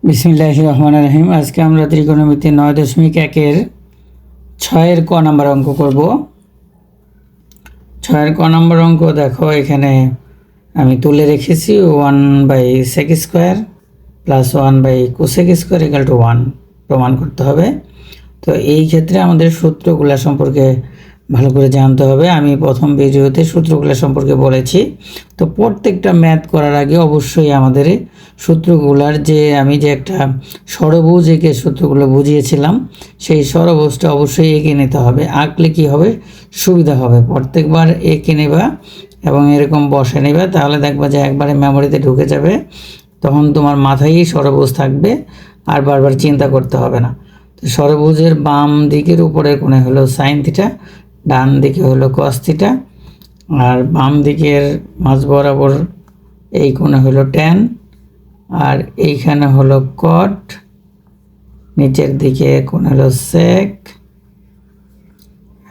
বিসমিল্লাহির রহমানির রহিম। আজকে আমরা ত্রিকোণমিতি 9.1-এর 6-এর ক নাম্বার অঙ্ক করব। 6-এর ক নাম্বার অঙ্ক দেখো, এখানে আমি তুলে রেখেছি 1/sec² প্লাস 1/cosec² = 1 প্রমাণ করতে হবে। তো এই ক্ষেত্রে আমাদের সূত্রগুলো সম্পর্কে ভালো করে জানতে হবে। আমি প্রথম ভিডিওতে সূত্রগুলো সম্পর্কে বলেছি। তো প্রত্যেকটা ম্যাথ করার আগে অবশ্যই আমাদের সূত্রগুলার আমি যে একটা ষড়ভুজ এঁকে সূত্রগুলো বুঝিয়েছিলাম, সেই ষড়ভুজটা অবশ্যই এঁকে নিতে হবে। আঁকলে কি হবে, সুবিধা হবে। প্রত্যেকবার এঁকে নেবা এবং এরকম বসে নেবা, তাহলে দেখবা যে একবারে মেমোরিতে ঢুকে যাবে। তখন তোমার মাথায় ষড়ভুজ থাকবে, আর বারবার চিন্তা করতে হবে না। তো ষড়ভুজের বাম দিকের উপরের কোণে হলো sin θ, ডান দিকে হলো cos θ, আর বাম দিকের মাঝ বরাবর এই কোণে হলো tan, আর এইখানে হলো cot, নিচের দিকে কোণ হলো sec,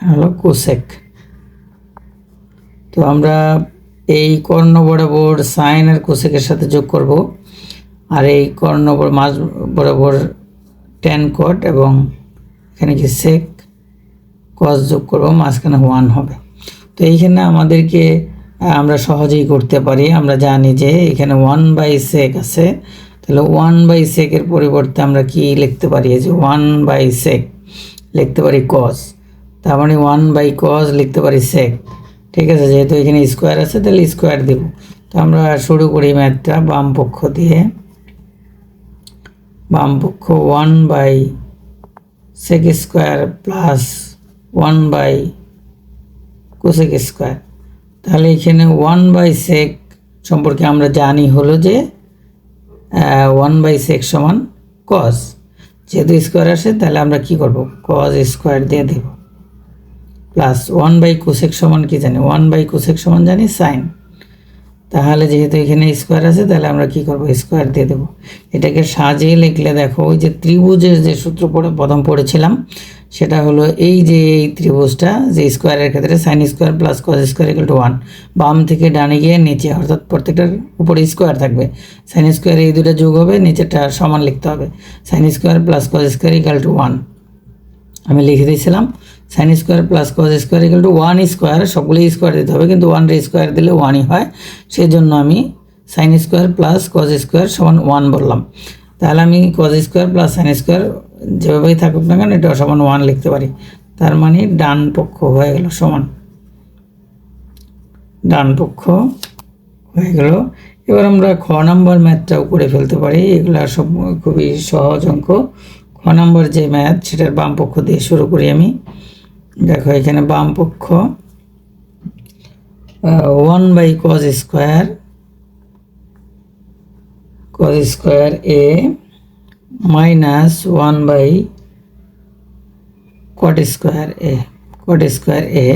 হলো cosec। তো আমরা এই কর্ণ বরাবর সাইন আর কোসেকের সাথে যোগ করব, আর এই কর্ণ মাঝ বরাবর tan cot এবং এখানে কি sec cos যোগ করব, মাঝখানে 1 হবে। তো এইখানে আমাদেরকে আমরা সহজেই করতে পারি। আমরা জানি যে এখানে 1/sec আছে, তাহলে 1/sec এর পরিবর্তে আমরা কি লিখতে পারি, যে 1/sec লিখতে পারি cos, তার মানে 1/cos লিখতে পারি sec। ঠিক আছে, যেহেতু এখানে স্কোয়ার আছে তাহলে স্কোয়ার দেব। তো আমরা শুরু করি ম্যাথটা বাম পক্ষ দিয়ে। বাম পক্ষ 1/sec² প্লাস 1/cosec²। তাহলে এখানে 1/sec সম্পর্কে আমরা জানি হলো যে 1/sec সমান cos। যেহেতু স্কোয়ার আসে তাহলে আমরা কি করব, cos² দিয়ে দেব, প্লাস 1/cosec সমান কি জানি, 1/cosec সমান জানি sin। তাহলে যেহেতু এখানে স্কোয়ার আছে তাহলে আমরা কি করব, স্কোয়ার দিয়ে দেব। এটাকে সাজিয়ে লিখলে দেখো, ওই যে ত্রিভুজের যে সূত্র প্রথম পড়েছিলাম, সেটা হলো এই যে এই ত্রিভুজটা, যে স্কোয়ারের ক্ষেত্রে sin² প্লাস cos² = 1, বাম থেকে ডানে গিয়ে নিচে, অর্থাৎ প্রত্যেকটার উপরে স্কোয়ার থাকবে। sin² এই দুটো যোগ হবে, নিচেরটা সমান লিখতে হবে, sin² প্লাস cos² = 1। আমি লিখে দিয়েছিলাম sin² প্লাস cos² = 1², সবগুলোই স্কোয়ার দিতে হবে, কিন্তু 1 স্কোয়ার দিলে 1ই হয়, সেই জন্য আমি sin² প্লাস cos² সমান 1 বললাম। তাহলে আমি cos² প্লাস sin² যেভাবেই থাকুক না কেন, এটা সমান 1 লিখতে পারি। তার মানে ডান পক্ষ হয়ে গেল সমান, ডান পক্ষ হয়ে গেল। এবার আমরা খ নম্বর ম্যাথটাও করে ফেলতে পারি। এগুলো সব খুবই সহজ অঙ্ক। খ নম্বর যে ম্যাথ, সেটার বাম পক্ষ দিয়ে শুরু করি আমি। দেখো এখানে বাম পক্ষ 1/cos² a minus 1/cot² a।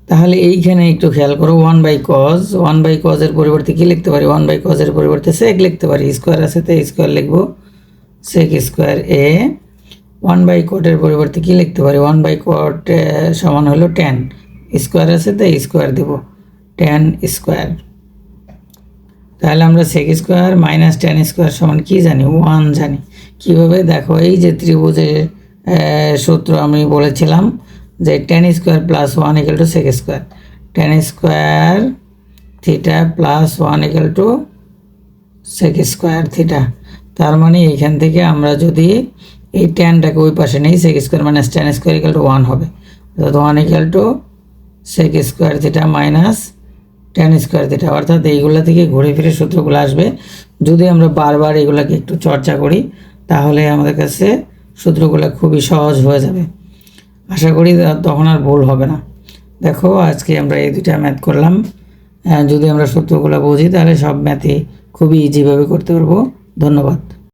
তাহলে এইখানে একটু খেয়াল করো, 1/cos এর পরিবর্তে কি লিখতে পারি, 1/cos এর পরিবর্তে sec লিখতে পারি। স্কোয়ার আছে তাই স্কোয়ার লিখবো, sec² a। 1/cot এর পরিবর্তে কি লিখতে পারি, 1/cot সমান হলো tan, স্কোয়ার আছে তাই স্কোয়ার দেব, tan²। তাহলে আমরা sec² মাইনাস tan² সমান কি জানি, 1 জানি। কিভাবে, দেখো এই যে ত্রিভুজের সূত্র আমি বলেছিলাম যে tan² plus 1 = sec², tan² θ plus 1 = sec² θ। তার মানে এইখান থেকে আমরা যদি এই ট্যানটাকে ওই পাশে নেই, sec² মাইনাস tan² = 1 হবে, অর্থাৎ 1 = sec² θ মাইনাস tan² θ। অর্থাৎ এইগুলা থেকে ঘুরে ফিরে সূত্রগুলো আসবে। যদি আমরা বারবার এগুলাকে একটু চর্চা করি, তাহলে আমাদের কাছে সূত্রগুলো খুবই সহজ হয়ে যাবে। আশা করি তখন আর ভুল হবে না। দেখো আজকে আমরা এই দুটা ম্যাথ করলাম। যদি আমরা সূত্রগুলো বুঝি, তাহলে সব ম্যাথই খুবই ইজিভাবে করতে পারবো। ধন্যবাদ।